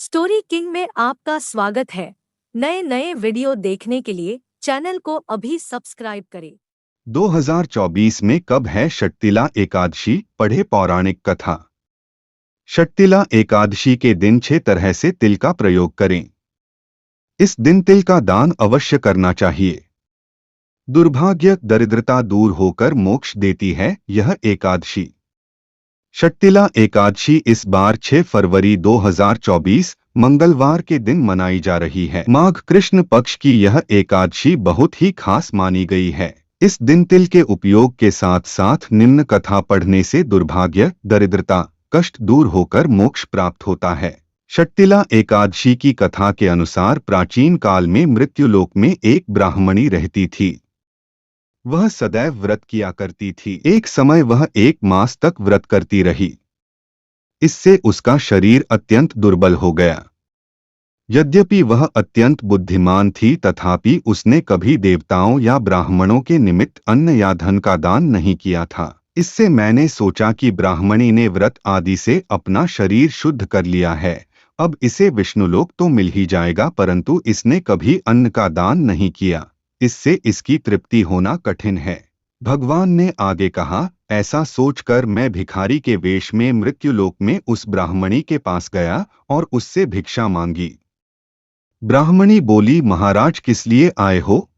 Story king में आपका स्वागत है। नए नए वीडियो देखने के लिए चैनल को अभी सब्सक्राइब करें। 2024 में कब है षट्तिला एकादशी? पढ़े पौराणिक कथा। षट्तिला एकादशी के दिन 6 तरह से तिल का प्रयोग करें। इस दिन तिल का दान अवश्य करना चाहिए। दुर्भाग्य दरिद्रता दूर होकर मोक्ष देती है यह एकादशी। षट्तिला एकादशी इस बार 6 फरवरी 2024 मंगलवार के दिन मनाई जा रही है। माघ कृष्ण पक्ष की यह एकादशी बहुत ही खास मानी गई है। इस दिन तिल के उपयोग के साथ साथ निम्न कथा पढ़ने से दुर्भाग्य दरिद्रता कष्ट दूर होकर मोक्ष प्राप्त होता है। षट्तिला एकादशी की कथा के अनुसार प्राचीन काल में मृत्युलोक में एक ब्राह्मणी रहती थी। वह सदैव व्रत किया करती थी। एक समय वह 1 मास तक व्रत करती रही। इससे उसका शरीर अत्यंत दुर्बल हो गया। यद्यपि वह अत्यंत बुद्धिमान थी तथापि उसने कभी देवताओं या ब्राह्मणों के निमित्त अन्न या धन का दान नहीं किया था। इससे मैंने सोचा कि ब्राह्मणी ने व्रत आदि से अपना शरीर शुद्ध कर लिया है, अब इसे विष्णुलोक तो मिल ही जाएगा, परंतु इसने कभी अन्न का दान नहीं किया, इससे इसकी तृप्ति होना कठिन है। भगवान ने आगे कहा, ऐसा सोचकर मैं भिखारी के वेश में मृत्युलोक में उस ब्राह्मणी के पास गया और उससे भिक्षा मांगी। ब्राह्मणी बोली, महाराज किस लिए आए हो?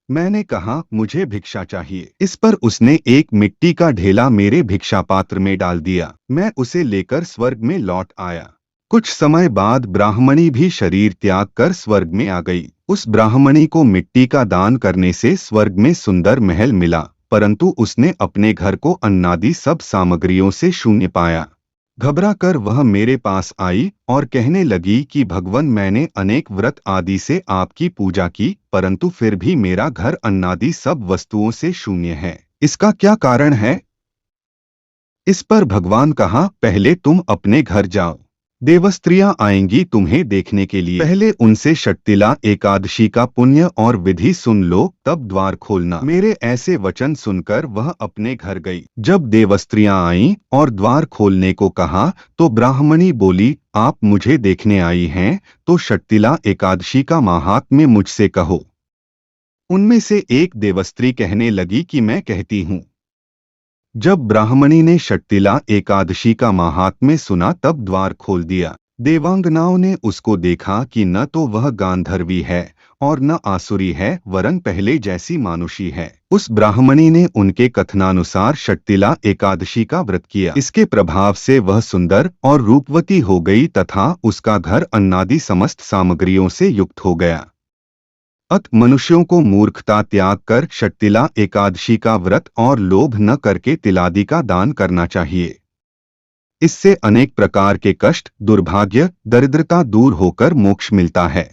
मैंने कहा, मुझे भिक्षा चाहिए। इस पर उसने एक मिट्टी का ढेला मेरे भिक्षा पात्र में डाल दिया। मैं उसे लेकर स्वर्ग में लौट आया। कुछ समय बाद ब्राह्मणी भी शरीर त्याग कर स्वर्ग में आ गई। उस ब्राह्मणी को मिट्टी का दान करने से स्वर्ग में सुंदर महल मिला, परंतु उसने अपने घर को अन्नादि सब सामग्रियों से शून्य पाया। घबरा कर वह मेरे पास आई और कहने लगी कि भगवन, मैंने अनेक व्रत आदि से आपकी पूजा की, परंतु फिर भी मेरा घर अन्नादि सब वस्तुओं से शून्य है। इसका क्या कारण है? इस पर भगवान कहा, पहले तुम अपने घर जाओ, देवस्त्रियां आएंगी तुम्हें देखने के लिए। पहले उनसे षट्तिला एकादशी का पुण्य और विधि सुन लो, तब द्वार खोलना। मेरे ऐसे वचन सुनकर वह अपने घर गई। जब देवस्त्रियां आईं और द्वार खोलने को कहा तो ब्राह्मणी बोली, आप मुझे देखने आई हैं तो षट्तिला एकादशी का माहात्म्य मुझसे कहो। उनमें से एक देवस्त्री कहने लगी कि मैं कहती हूँ। जब ब्राह्मणी ने षट्तिला एकादशी का माहात्म्य सुना तब द्वार खोल दिया। देवांगनाओं ने उसको देखा कि न तो वह गांधर्वी है और न आसुरी है, वरन पहले जैसी मानुषी है। उस ब्राह्मणी ने उनके कथनानुसार षट्तिला एकादशी का व्रत किया। इसके प्रभाव से वह सुंदर और रूपवती हो गई तथा उसका घर अन्नादि समस्त सामग्रियों से युक्त हो गया। मनुष्यों को मूर्खता त्याग कर षट्तिला एकादशी का व्रत और लोभ न करके तिलादि का दान करना चाहिए। इससे अनेक प्रकार के कष्ट, दुर्भाग्य, दरिद्रता दूर होकर मोक्ष मिलता है।